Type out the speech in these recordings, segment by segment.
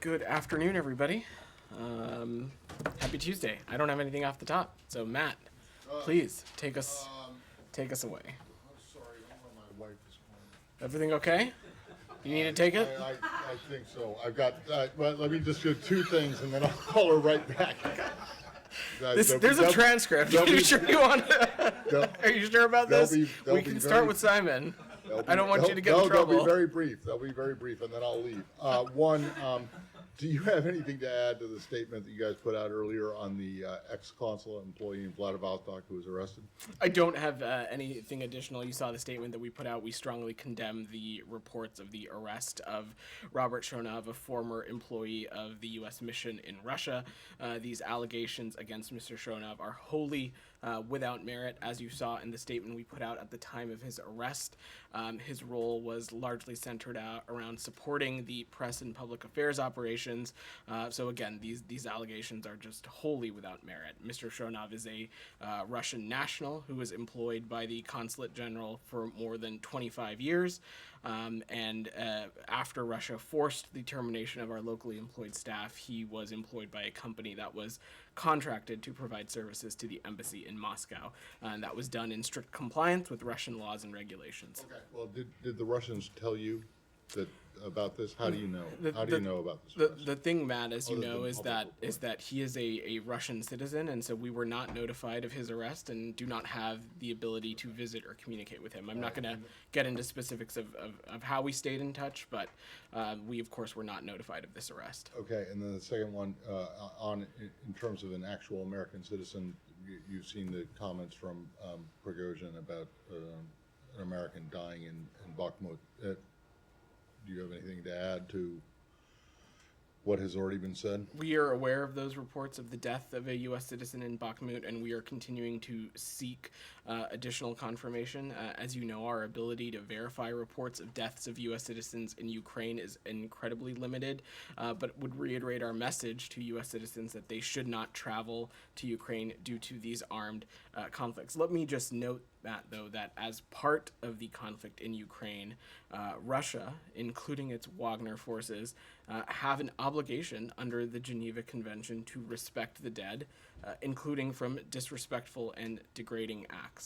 Good afternoon, everybody. Happy Tuesday. I don't have anything off the top, so Matt, please take us away. I'm sorry, I'm on my wife this morning. Everything okay? You need to take it? I think so. I've got, well, let me just do two things and then I'll call her right back. There's a transcript. Are you sure you want to? Are you sure about this? We can start with Simon. I don't want you to get in trouble. They'll be very brief. They'll be very brief, and then I'll leave. One, do you have anything to add to the statement that you guys put out earlier on the ex-consulate employee in Vladivostok who was arrested? I don't have anything additional. You saw the statement that we put out. We strongly condemn the reports of the arrest of Robert Shonov, a former employee of the U.S. mission in Russia. These allegations against Mr. Shonov are wholly without merit, as you saw in the statement we put out at the time of his arrest. His role was largely centered around supporting the press and public affairs operations. So again, these allegations are just wholly without merit. Mr. Shonov is a Russian national who was employed by the Consulate General for more than 25 years. And after Russia forced the termination of our locally employed staff, he was employed by a company that was contracted to provide services to the embassy in Moscow. And that was done in strict compliance with Russian laws and regulations. Okay. Well, did the Russians tell you about this? How do you know? How do you know about this? The thing, Matt, as you know, is that he is a Russian citizen, and so we were not notified of his arrest and do not have the ability to visit or communicate with him. I'm not going to get into specifics of how we stayed in touch, but we, of course, were not notified of this arrest. Okay, and then the second one, in terms of an actual American citizen, you've seen the comments from Prigozhin about an American dying in Bakhmut. Do you have anything to add to what has already been said? We are aware of those reports of the death of a U.S. citizen in Bakhmut, and we are continuing to seek additional confirmation. As you know, our ability to verify reports of deaths of U.S. citizens in Ukraine is incredibly limited, but would reiterate our message to U.S. citizens that they should not travel to Ukraine due to these armed conflicts. Let me just note though, that as part of the conflict in Ukraine, Russia, including its Wagner forces, have an obligation under the Geneva Convention to respect the dead, including from disrespectful and degrading acts.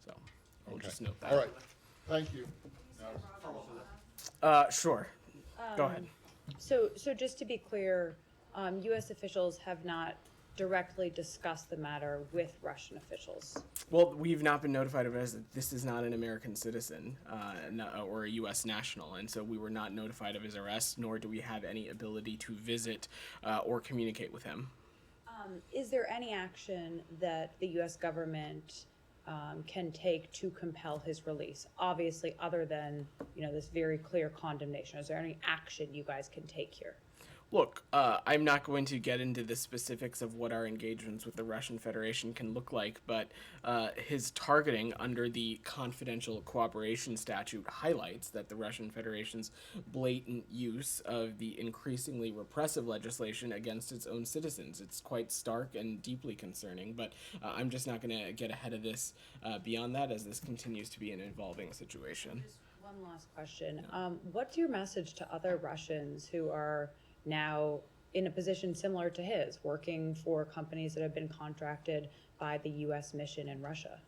So I'll just note that. All right. Thank you. Sure. Go ahead. So just to be clear, U.S. officials have not directly discussed the matter with Russian officials. Well, we've not been notified of it as this is not an American citizen or a U.S. national, and so we were not notified of his arrest, nor do we have any ability to visit or communicate with him. Is there any action that the U.S. government can take to compel his release? Obviously, other than this very clear condemnation, is there any action you guys can take here? Look, I'm not going to get into the specifics of what our engagements with the Russian Federation can look like, but his targeting under the confidential cooperation statute highlights that the Russian Federation's blatant use of the increasingly repressive legislation against its own citizens. It's quite stark and deeply concerning, but I'm just not going to get ahead of this beyond that, as this continues to be an evolving situation. Just one last question. What's your message to other Russians who are now in a position similar to his, working for companies that have been contracted by the U.S. mission in Russia?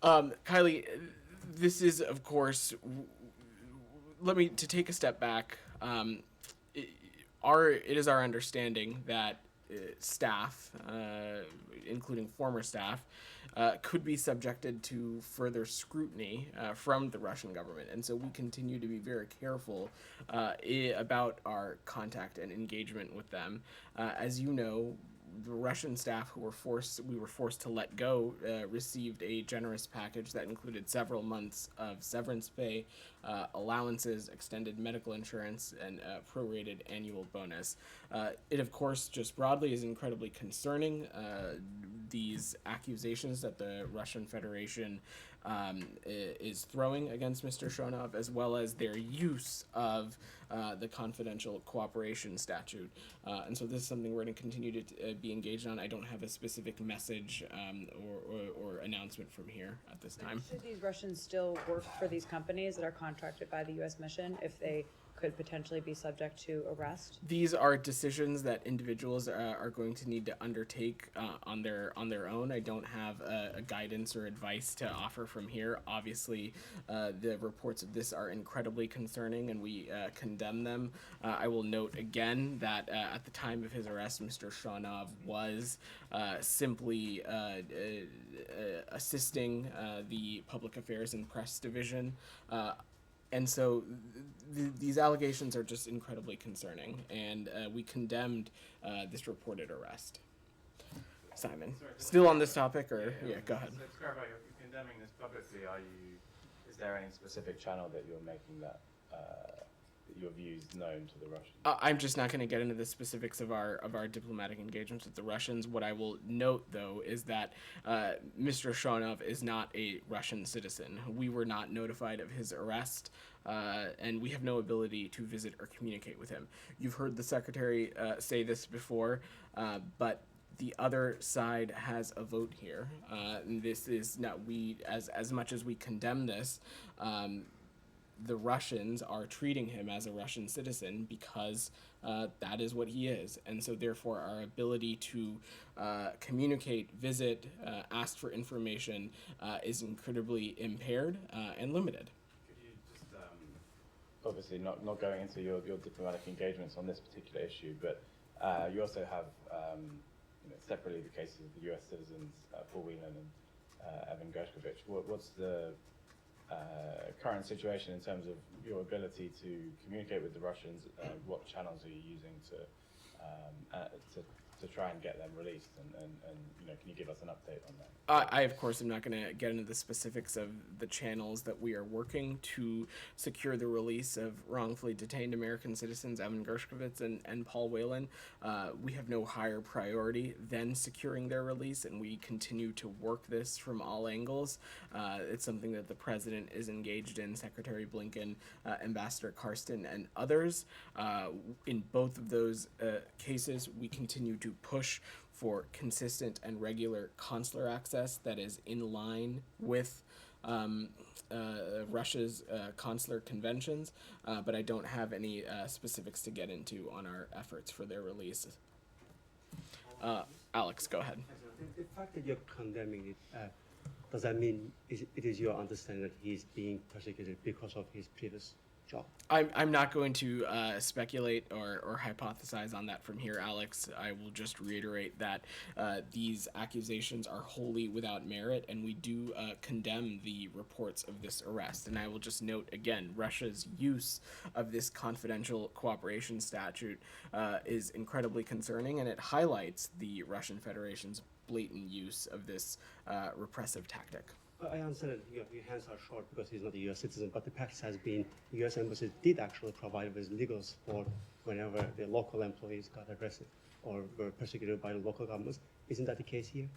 Kylie, this is, of course, to take a step back. It is our understanding that staff, including former staff, could be subjected to further scrutiny from the Russian government. And so we continue to be very careful about our contact and engagement with them. As you know, the Russian staff we were forced to let go received a generous package that included several months of severance pay, allowances, extended medical insurance, and prorated annual bonus. It, of course, just broadly is incredibly concerning. These accusations that the Russian Federation is throwing against Mr. Shonov, as well as their use of the confidential cooperation statute. And so this is something we're going to continue to be engaged on. I don't have a specific message or announcement from here at this time. Should these Russians still work for these companies that are contracted by the U.S. mission if they could potentially be subject to arrest? These are decisions that individuals are going to need to undertake on their own. I don't have a guidance or advice to offer from here. Obviously, the reports of this are incredibly concerning, and we condemn them. I will note again that at the time of his arrest, Mr. Shawnov was simply assisting the Public Affairs and Press Division. And so these allegations are just incredibly concerning, and we condemned this reported arrest. Simon, still on this topic, or yeah, go ahead. So to clarify, you're condemning this publicly. Is there any specific channel that you're making that your views known to the Russians? I'm just not going to get into the specifics of our diplomatic engagements with the Russians. What I will note, though, is that Mr. Shawnov is not a Russian citizen. We were not notified of his arrest, and we have no ability to visit or communicate with him. You've heard the secretary say this before, but the other side has a vote here. And this is not, we, as much as we condemn this, the Russians are treating him as a Russian citizen because that is what he is. And so therefore our ability to communicate, visit, ask for information is incredibly impaired and limited. Could you just, obviously not going into your diplomatic engagements on this particular issue, but you also have separately the cases of the US citizens, Paul Whelan and Evan Gershkovich. What's the current situation in terms of your ability to communicate with the Russians? What channels are you using to try and get them released? And can you give us an update on that? I of course am not going to get into the specifics of the channels that we are working to secure the release of wrongfully detained American citizens Evan Gershkovich and Paul Whelan. We have no higher priority than securing their release, and we continue to work this from all angles. It's something that the president is engaged in, Secretary Blinken, Ambassador Karsten, and others. In both of those cases, we continue to push for consistent and regular consular access that is in line with Russia's consular conventions, but I don't have any specifics to get into on our efforts for their release. Alex, go ahead. The fact that you're condemning it, does that mean it is your understanding that he's being persecuted because of his previous job? I'm not going to speculate or hypothesize on that from here, Alex. I will just reiterate that these accusations are wholly without merit, and we do condemn the reports of this arrest. And I will just note again, Russia's use of this confidential cooperation statute is incredibly concerning, and it highlights the Russian Federation's blatant use of this repressive tactic. I understand that your hands are short because he's not a U.S. citizen, but the practice has been the U.S. embassy did actually provide with legal support whenever the local employees got arrested or were persecuted by the local governments. Isn't that the case here?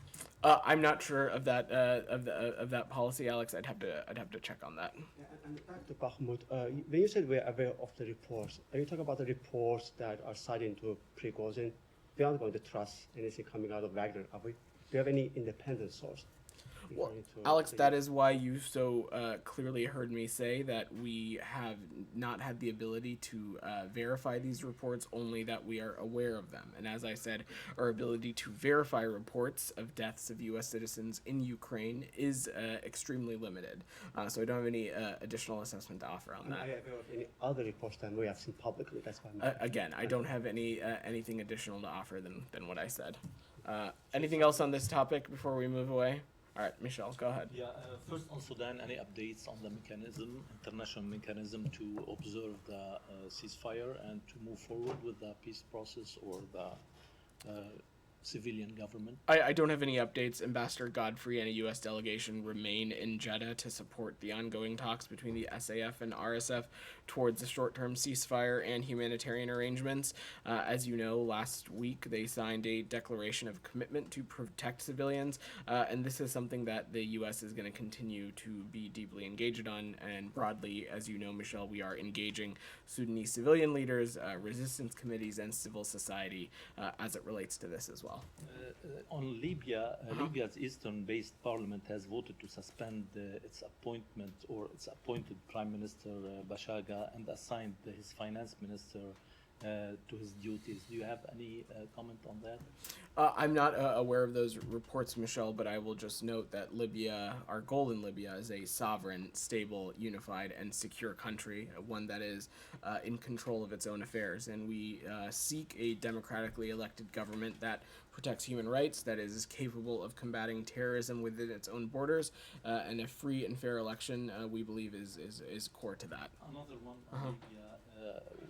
I'm not sure of that of that policy, Alex. I'd have to check on that. Yeah, and back to Bakhmut, when you said we're aware of the reports, are you talking about the reports that are cited into Prigozhin? We aren't going to trust anything coming out of Wagner, are we? Do you have any independent source? Well, Alex, that is why you so clearly heard me say that we have not had the ability to verify these reports, only that we are aware of them. And as I said, our ability to verify reports of deaths of U.S. citizens in Ukraine is extremely limited. So I don't have any additional assessment to offer on that. Are you aware of any other reports than we have seen publicly? That's why I'm Again, I don't have anything additional to offer than what I said. Anything else on this topic before we move away? All right, Michelle, go ahead. Yeah, first on Sudan, any updates on the international mechanism to observe the ceasefire and to move forward with the peace process or the civilian government? I don't have any updates. Ambassador Godfrey and a U.S. delegation remain in Jeddah to support the ongoing talks between the SAF and RSF towards a short-term ceasefire and humanitarian arrangements. As you know, last week they signed a declaration of commitment to protect civilians, and this is something that the U.S. is going to continue to be deeply engaged on. And broadly, as you know, Michelle, we are engaging Sudanese civilian leaders, resistance committees, and civil society as it relates to this as well. well. On Libya, Libya's eastern-based parliament has voted to suspend its appointment or its appointed Prime Minister Bashaga and assigned his finance minister to his duties. Do you have any comment on that? I'm not aware of those reports, Michelle, but I will just note that Libya, our goal in Libya is a sovereign, stable, unified, and secure country, one that is in control of its own affairs. And we seek a democratically elected government that protects human rights, that is capable of combating terrorism within its own borders, and a free and fair election, we believe, is core to that. Another one on Libya.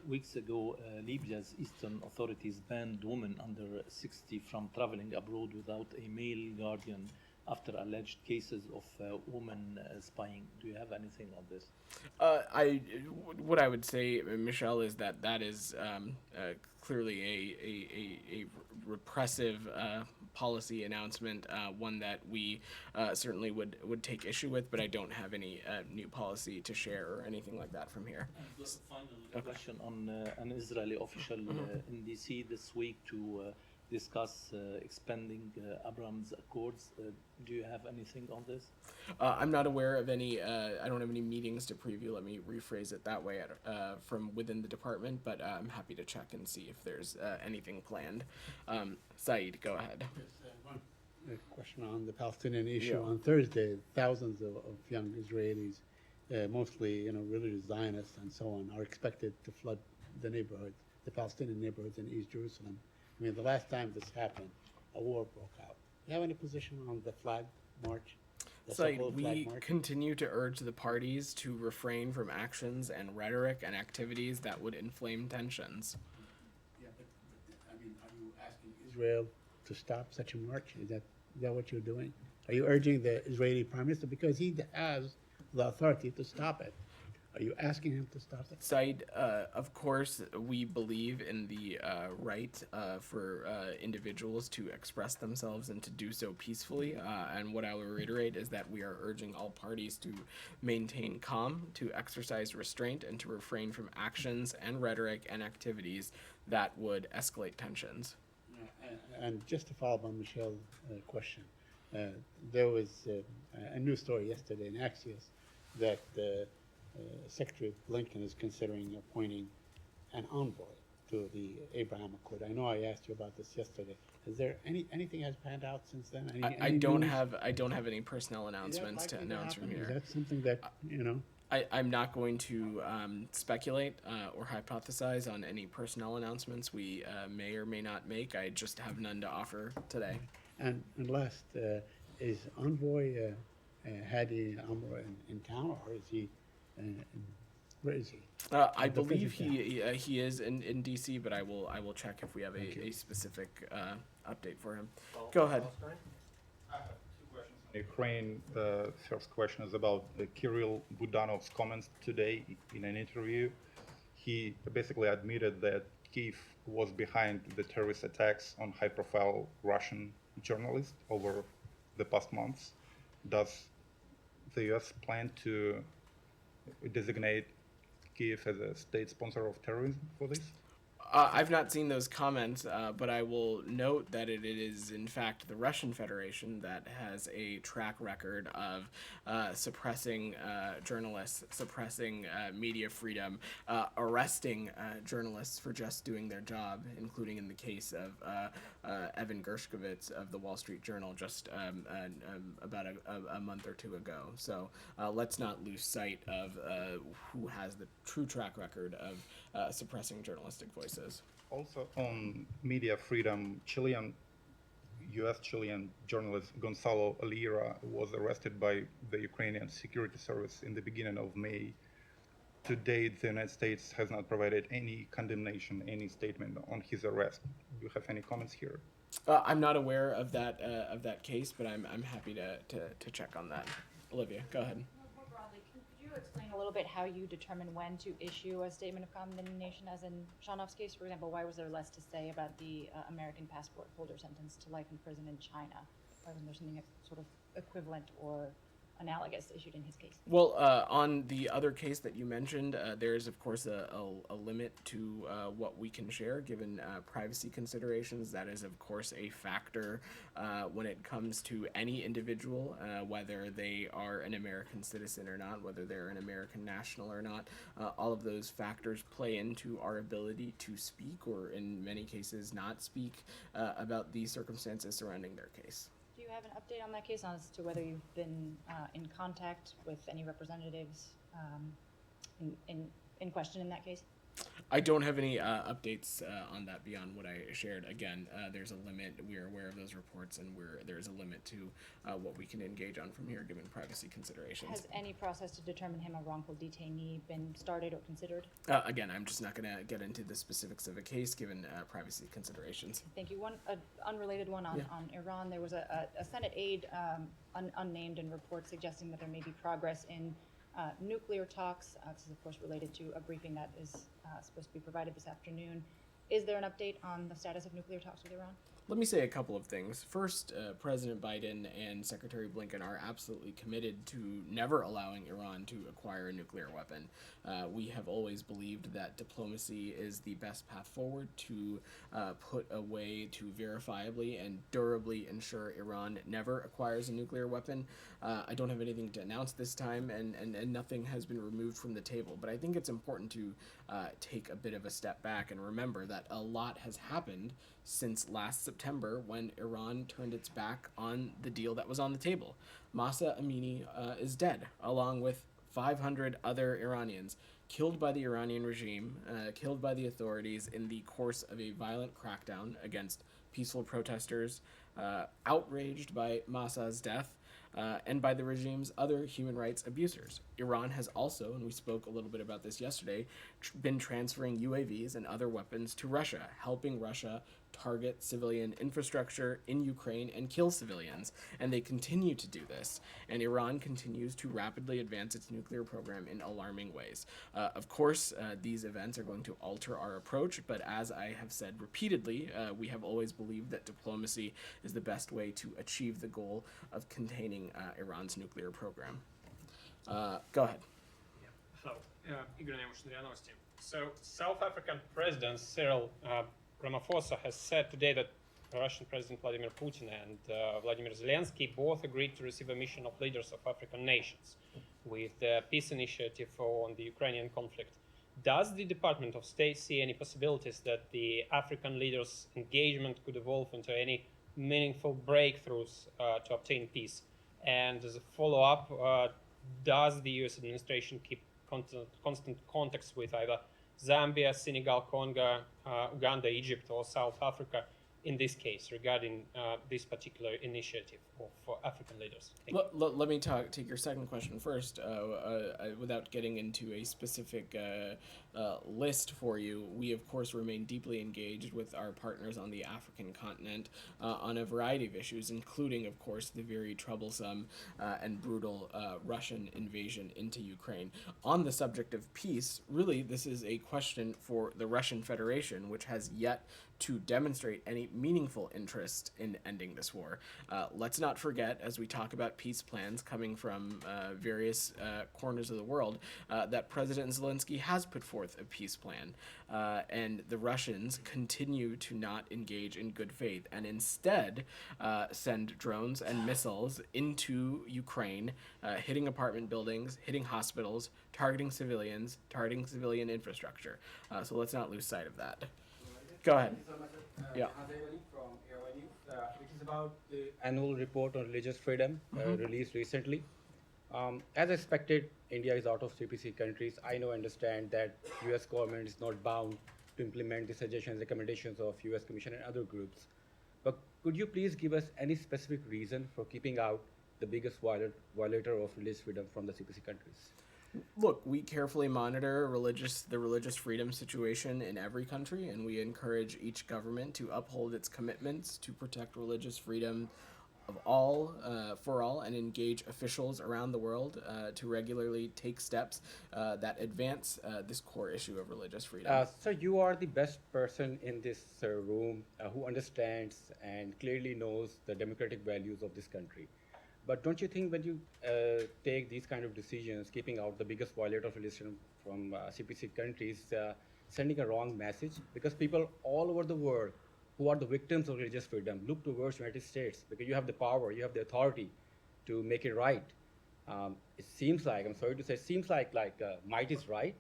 Weeks ago, Libya's eastern authorities banned women under 60 from traveling abroad without a male guardian after alleged cases of women spying. Do you have anything on this? What I would say, Michelle, is that is clearly a repressive policy announcement, one that we certainly would take issue with, but I don't have any new policy to share or anything like that from here. And the final question on an Israeli official in DC this week to discuss expanding Abraham's Accords. Do you have anything on this? I'm not aware of any. I don't have any meetings to preview. Let me rephrase it that way from within the department, but I'm happy to check and see if there's anything planned. Saeed, go ahead. A question on the Palestinian issue. Yeah. On Thursday, thousands of young Israelis, mostly religious Zionists and so on, are expected to flood the neighborhoods, the Palestinian neighborhoods in East Jerusalem. I mean, the last time this happened, a war broke out. Do you have any position on the flag march? The So so-called flag we march? continue to urge the parties to refrain from actions and rhetoric and activities that would inflame tensions. Yeah, but I mean, are you asking Israel to stop such a march? Is that what you're doing? Are you urging the Israeli Prime Minister, because he has the authority to stop it? Are you asking him to stop it? Said, of course, we believe in the right for individuals to express themselves and to do so peacefully. And what I will reiterate is that we are urging all parties to maintain calm, to exercise restraint, and to refrain from actions and rhetoric and activities that would escalate tensions. And just to follow up on Michelle's question, there was a news story yesterday in Axios that Secretary Blinken is considering appointing an envoy to the Abraham Accord. I know I asked you about this yesterday. Is there anything has panned out since then? I Any don't news? have any personnel Is that announcements to likely announce happen? from Is here. that something that I'm not going to speculate or hypothesize on any personnel announcements we may or may not make. I just have none to offer today. And last, is envoy Hadi Amr in town, or is he? Where is he? I The believe visit he is in DC, but I will check if we have a specific update for him. Go ahead. I have two questions on Ukraine. The first question is about Kirill Budanov's comments today in an interview. He basically admitted that Kyiv was behind the terrorist attacks on high-profile Russian journalists over the past months. Does the U.S. plan to designate Kyiv as a state sponsor of terrorism for this? I've not seen those comments, but I will note that it is, in fact, the Russian Federation that has a track record of suppressing journalists, suppressing media freedom, arresting journalists for just doing their job, including in the case of Evan Gershkovich of the Wall Street Journal just about a month or two ago. So let's not lose sight of who has the true track record of suppressing journalistic voices. Also on media freedom, U.S.-Chilean journalist Gonzalo Alira was arrested by the Ukrainian Security Service in the beginning of May. To date, the United States has not provided any condemnation, any statement on his arrest. Do you have any comments here? I'm not aware of that case, but I'm happy to check on that. Olivia, go ahead. More broadly, could you explain a little bit how you determine when to issue a statement of condemnation, as in Shanov's case, for example? Why was there less to say about the American passport holder sentenced to life in prison in China, rather than there's something sort of equivalent or analogous issued in his case? Well, on the other case that you mentioned, there is, of course, a limit to what we can share given privacy considerations. That is, of course, a factor when it comes to any individual, whether they are an American citizen or not, whether they're an American national or not. All of those factors play into our ability to speak, or in many cases, not speak about the circumstances surrounding their case. Do you have an update on that case as to whether you've been in contact with any representatives in question in that case? I don't have any updates on that beyond what I shared. Again, there's a limit. We are aware of those reports, and there's a limit to what we can engage on from here, given privacy considerations. Has any process to determine him a wrongful detainee been started or considered? Again, I'm just not going to get into the specifics of a case, given privacy considerations. Thank you. One unrelated one on Iran. There was a Senate aide, unnamed, in reports suggesting that there may be progress in nuclear talks. This is, of course, related to a briefing that is supposed to be provided this afternoon. Is there an update on the status of nuclear talks with Iran? Let me say a couple of things. First, President Biden and Secretary Blinken are absolutely committed to never allowing Iran to acquire a nuclear weapon. We have always believed that diplomacy is the best path forward to put a way to verifiably and durably ensure Iran never acquires a nuclear weapon. I don't have anything to announce this time, and nothing has been removed from the table. But I think it's important to take a bit of a step back and remember that a lot has happened since last September, when Iran turned its back on the deal that was on the table. Mahsa Amini is dead, along with 500 other Iranians, killed by the Iranian regime, killed by the authorities in the course of a violent crackdown against peaceful protesters, outraged by Mahsa's death, and by the regime's other human rights abusers. Iran has also, and we spoke a little bit about this yesterday, been transferring UAVs and other weapons to Russia, helping Russia target civilian infrastructure in Ukraine and kill civilians. And they continue to do this. And Iran continues to rapidly advance its nuclear program in alarming ways. Of course, these events are going to alter our approach, but as I have said repeatedly, we have always believed that diplomacy is the best way to achieve the goal of containing Iran's nuclear program. Go ahead. Hello, Igor Nemush, Novosti. So, South African President Cyril Ramaphosa has said today that Russian President Vladimir Putin and Vladimir Zelensky both agreed to receive a mission of leaders of African nations with the peace initiative on the Ukrainian conflict. Does the Department of State see any possibilities that the African leaders' engagement could evolve into any meaningful breakthroughs to obtain peace? And as a follow-up, does the US administration keep constant contacts with either Zambia, Senegal, Congo, Uganda, Egypt, or South Africa in this case regarding this particular initiative of African leaders? Let me take your second question first. Without getting into a specific list for you, we of course remain deeply engaged with our partners on the African continent on a variety of issues, including of course the very troublesome and brutal Russian invasion into Ukraine. On the subject of peace, really this is a question for the Russian Federation, which has yet to demonstrate any meaningful interest in ending this war. Let's not forget, as we talk about peace plans coming from various corners of the world, that President Zelensky has put forth a peace plan, and the Russians continue to not engage in good faith and instead send drones and missiles into Ukraine, hitting apartment buildings, hitting hospitals, targeting civilians, targeting civilian infrastructure. So let's not lose sight of that. Go ahead. Yeah. From Airway News, which is about the annual report on religious freedom released recently. As expected, India is out of CPC countries. I understand that US government is not bound to implement the suggestions, recommendations of US Commission and other groups. But could you please give us any specific reason for keeping out the biggest violator of religious freedom from the CPC countries? Look, we carefully monitor the religious freedom situation in every country, and we encourage each government to uphold its commitments to protect religious freedom of all, for all, and engage officials around the world to regularly take steps that advance this core issue of religious freedom. So you are the best person in this room who understands and clearly knows the democratic values of this country. But don't you think when you take these kind of decisions, keeping out the biggest violator of religion from CPC countries, sending a wrong message? Because people all over the world who are the victims of religious freedom look towards United States because you have the power, you have the authority to make it right. It seems like, I'm sorry to say, it seems like might is right,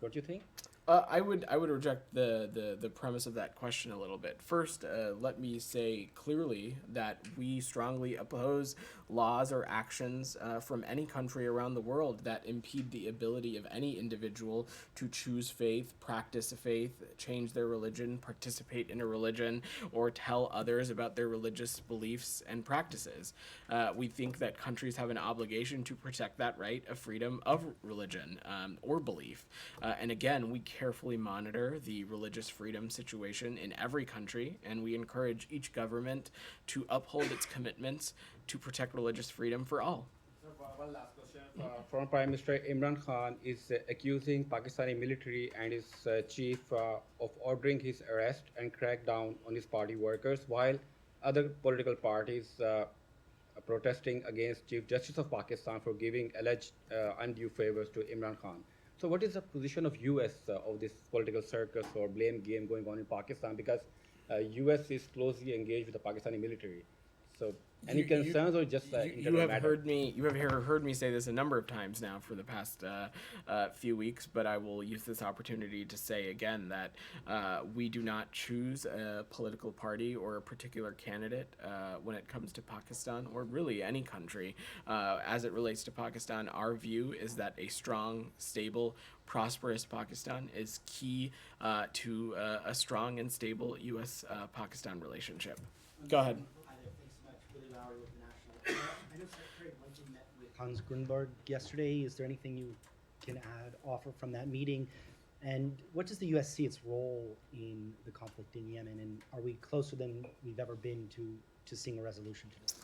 don't you think? I would reject the premise of that question a little bit. First, let me say clearly that we strongly oppose laws or actions from any country around the world that impede the ability of any individual to choose faith, practice a faith, change their religion, participate in a religion, or tell others about their religious beliefs and practices. We think that countries have an obligation to protect that right of freedom of religion or belief. And again, we carefully monitor the religious freedom situation in every country, and we encourage each government to uphold its commitments to protect religious freedom for all. One last question. Former Prime Minister Imran Khan is accusing Pakistani military and his chief of ordering his arrest and crackdown on his party workers, while other political parties protesting against Chief Justice of Pakistan for giving alleged undue favors to Imran Khan. So what is the position of US of this political circus or blame game going on in Pakistan? Because US is closely engaged with the Pakistani military. So any concerns or just you have heard me say this a number of times now for the past few weeks, but I will use this opportunity to say again that we do not choose a political party or a particular candidate when it comes to Pakistan or really any country. As it relates to Pakistan, our view is that a strong, stable, prosperous Pakistan is key to a strong and stable U.S.-Pakistan relationship. Go ahead. I know Secretary Blinken met with Hans Grundberg yesterday. Is there anything you can offer from that meeting? And what does the U.S. see its role in the conflict in Yemen? And are we closer than we've ever been to seeing a resolution to this?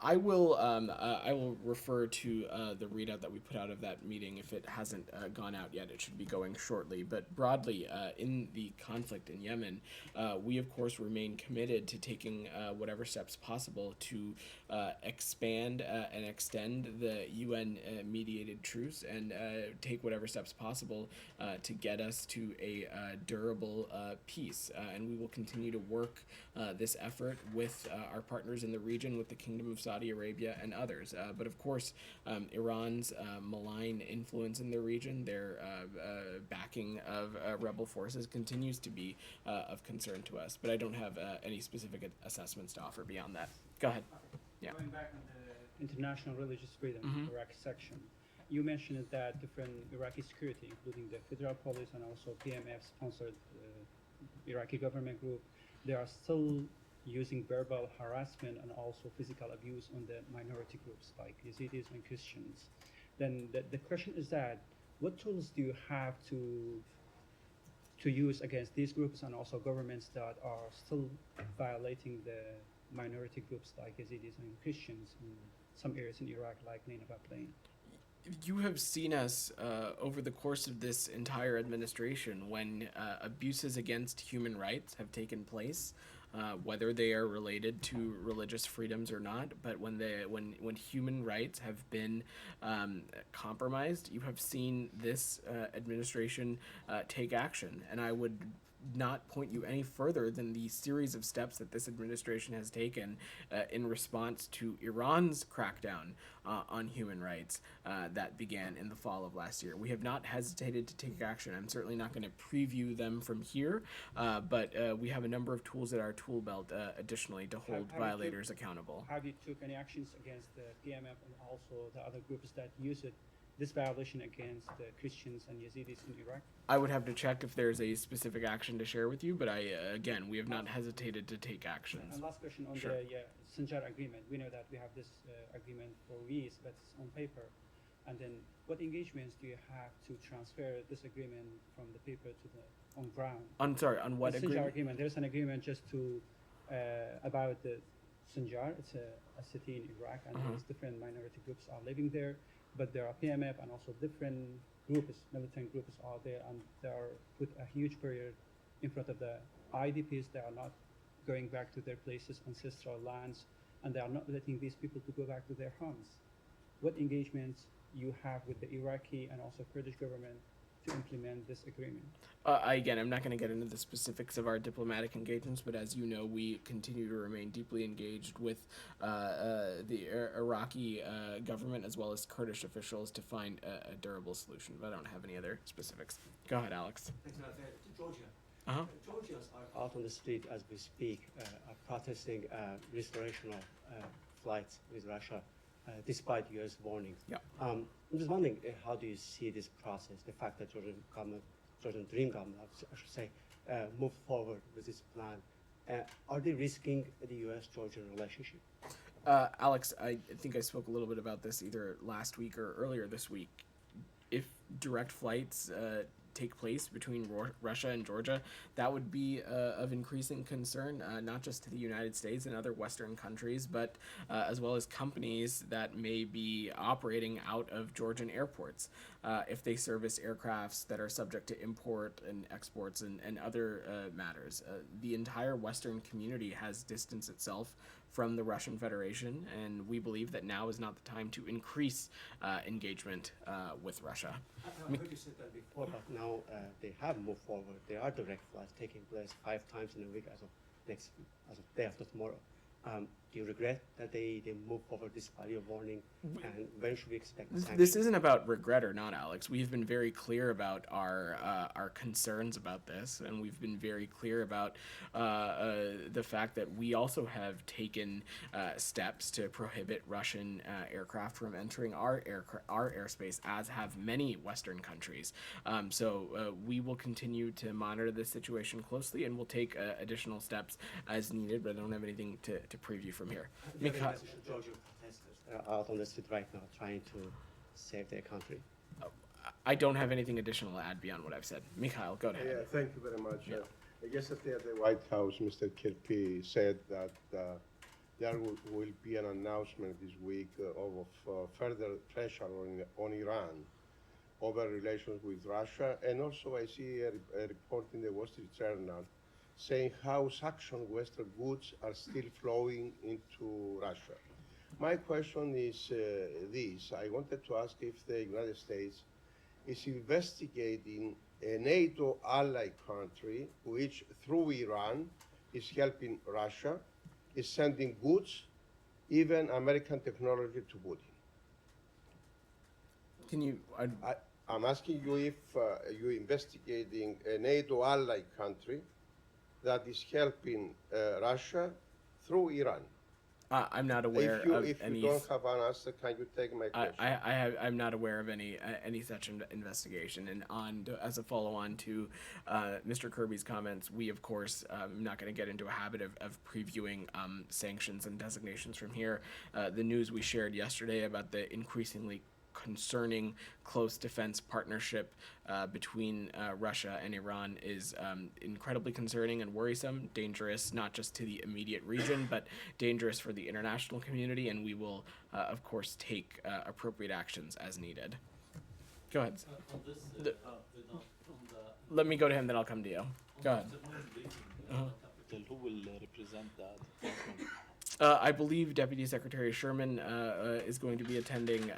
I will refer to the readout that we put out of that meeting. If it hasn't gone out yet, it should be going shortly. But broadly, in the conflict in Yemen, we of course remain committed to taking whatever steps possible to expand and extend the UN mediated truce and take whatever steps possible to get us to a durable peace. And we will continue to work this effort with our partners in the region, with the Kingdom of Saudi Arabia and others. But of course, Iran's malign influence in the region, their backing of rebel forces continues to be of concern to us. But I don't have any specific assessments to offer beyond that. Go ahead. Yeah. Going back on the international religious freedom Iraqi section, you mentioned that different Iraqi security, including the federal police and also PMF-sponsored Iraqi government group, they are still using verbal harassment and also physical abuse on the minority groups like Yazidis and Christians. Then the question is that, what tools do you have to use against these groups and also governments that are still violating the minority groups like Yazidis and Christians in some areas in Iraq, like Nineveh Plain? You have seen us over the course of this entire administration when abuses against human rights have taken place, whether they are related to religious freedoms or not. But when human rights have been compromised, you have seen this administration take action. And I would not point you any further than the series of steps that this administration has taken in response to Iran's crackdown on human rights that began in the fall of last year. We have not hesitated to take action. I'm certainly not going to preview them from here, but we have a number of tools at our tool belt additionally to hold violators accountable. Have you took any actions against the PMF and also the other groups that use this violation against the Christians and Yazidis in Iraq? I would have to check if there's a specific action to share with you, but again, we have not hesitated to take actions. And last question on Sure. the Sinjar agreement. We know that we have this agreement for years, but it's on paper. And then what engagements do you have to transfer this agreement from the paper to the on ground? I'm sorry, on what the Sinjar agreement? agreement. There's an agreement just to about the Sinjar. It's a city in Iraq, and there's different minority groups are living there. But there are PMF and also different groups, militant groups are there, and they are put a huge barrier in front of the IDPs. They are not going back to their places, ancestral lands, and they are not letting these people to go back to their homes. What engagements you have with the Iraqi and also Kurdish government to implement this agreement? Again, I'm not going to get into the specifics of our diplomatic engagements, but as you know, we continue to remain deeply engaged with the Iraqi government as well as Kurdish officials to find a durable solution. But I don't have any other specifics. Go ahead, Alex. Thanks, Georgia. Uh-huh. Georgians are out on the street as we speak, are protesting restoration of flights with Russia, despite U.S. warnings. Yeah. I'm just wondering, how do you see this process? The fact that Georgian Dream government, I should say, moved forward with this plan. Are they risking the U.S.-Georgian relationship? Alex, I think I spoke a little bit about this either last week or earlier this week. If direct flights take place between Russia and Georgia, that would be of increasing concern, not just to the United States and other Western countries, but as well as companies that may be operating out of Georgian airports if they service aircrafts that are subject to import and exports and other matters. The entire Western community has distanced itself from the Russian Federation, and we believe that now is not the time to increase engagement with Russia. I heard you said that before, but now they have moved forward. There are direct flights taking place 5 times in a week as of day after tomorrow. Do you regret that they moved forward despite your warning? And when should we expect the sanctions? This isn't about regret or not, Alex. We've been very clear about our concerns about this, and we've been very clear about the fact that we also have taken steps to prohibit Russian aircraft from entering our airspace, as have many Western countries. So we will continue to monitor this situation closely, and we'll take additional steps as needed, but I don't have anything to preview from here. Georgian protesters that are out on the street right now trying to save their country. I don't have anything additional to add beyond what I've said. Mikhail, go ahead. Yeah, thank you very much. Yeah. Yesterday at the White House, Mr. Kirby said that there will be an announcement this week of further pressure on Iran over relations with Russia. And also I see a report in the Wall Street Journal saying how sanctioned Western goods are still flowing into Russia. My question is this. I wanted to ask if the United States is investigating a NATO ally country which, through Iran, is helping Russia, is sending goods, even American technology to Putin. Can you... I'm asking you if you're investigating a NATO ally country that is helping Russia through Iran. I'm not aware of any... If you don't have an answer, can you take my question? I'm not aware of any such investigation. And as a follow-on to Mr. Kirby's comments, we, of course, I'm not going to get into a habit of previewing sanctions and designations from here. The news we shared yesterday about the increasingly concerning close defense partnership between Russia and Iran is incredibly concerning and worrisome, dangerous not just to the immediate region, but dangerous for the international community, and we will, of course, take appropriate actions as needed. Go ahead. Let me go to him, then I'll come to you. Go ahead. Who will represent that? I believe Deputy Secretary Sherman is going to be attending,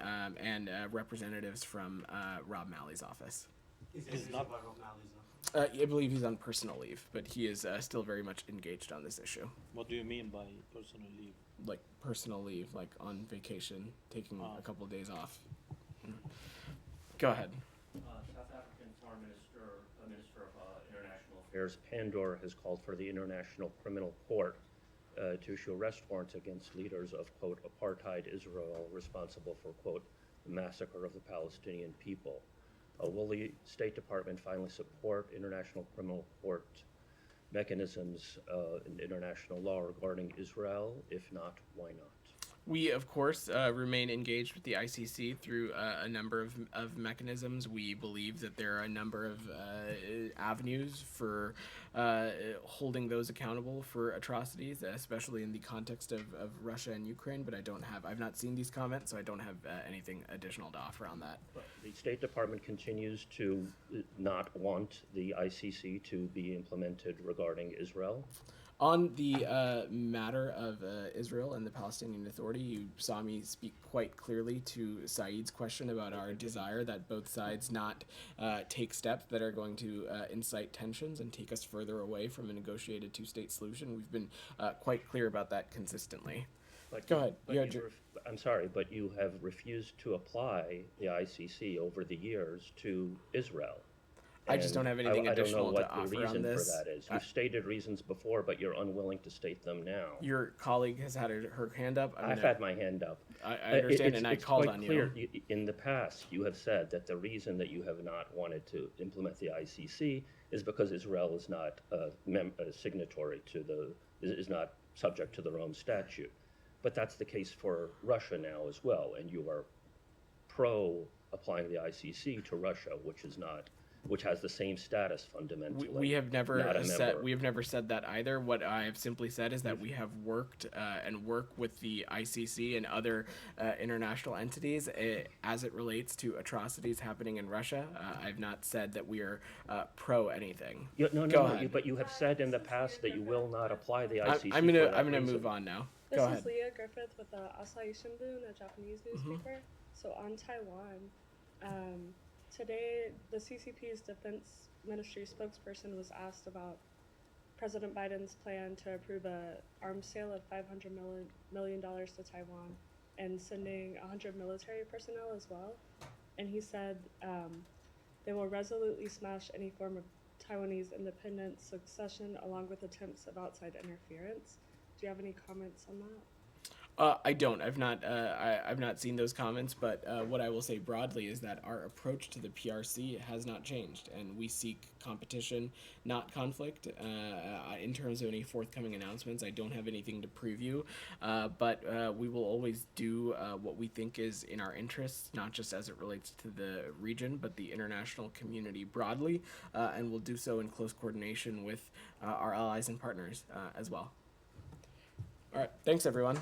and representatives from Rob Malley's office. Is not Rob Malley's I believe he's on personal leave, but he is still very much engaged on this issue. What do you mean by personal leave? Like personal leave, like on vacation, taking a couple of days off. Go ahead. South African Foreign Minister, Minister of International Affairs, Pandor, has called for the International Criminal Court to issue arrest warrants against leaders of, quote, apartheid Israel responsible for, quote, the massacre of the Palestinian people. Will the State Department finally support International Criminal Court mechanisms in international law regarding Israel? If not, why not? We, of course, remain engaged with the ICC through a number of mechanisms. We believe that there are a number of avenues for holding those accountable for atrocities, especially in the context of Russia and Ukraine, but I've not seen these comments, so I don't have anything additional to offer on that. The State Department continues to not want the ICC to be implemented regarding Israel. On the matter of Israel and the Palestinian Authority, you saw me speak quite clearly to Saeed's question about our desire that both sides not take steps that are going to incite tensions and take us further away from a negotiated two-state solution. We've been quite clear about that consistently. But Go ahead. but You had your- I'm sorry, but you have refused to apply the ICC over the years to Israel. I just don't have anything I don't additional know to what the offer on reason for this. that is. You've stated reasons before, but you're unwilling to state them now. Your colleague has had her hand up. I've had my hand up. I understand, and I called quite on clear. you. In the past, you have said that the reason that you have not wanted to implement the ICC is because Israel is not a signatory to is not subject to the Rome Statute. But that's the case for Russia now as well, and you are pro applying the ICC to Russia, which has the same status fundamentally. We have not never a said member. we have never said that either. What I have simply said is that we have worked and work with the ICC and other international entities as it relates to atrocities happening in Russia. I've not said that we are pro anything. Go ahead. But you have said in the past that you will not apply the ICC. I'm for gonna that I'm gonna reason. move on now. This Go is ahead. Leah Griffith with the Asahi Shimbun, a Japanese newspaper. So on Taiwan, today the CCP's defense ministry spokesperson was asked about President Biden's plan to approve a arms sale of $500 million to Taiwan and sending 100 military personnel as well. And he said they will resolutely smash any form of Taiwanese independence, succession, along with attempts of outside interference. Do you have any comments on that? I don't. I've not seen those comments, but what I will say broadly is that our approach to the PRC has not changed, and we seek competition, not conflict. In terms of any forthcoming announcements, I don't have anything to preview, but we will always do what we think is in our interests, not just as it relates to the region, but the international community broadly, and we'll do so in close coordination with our allies and partners as well. All right. Thanks, everyone.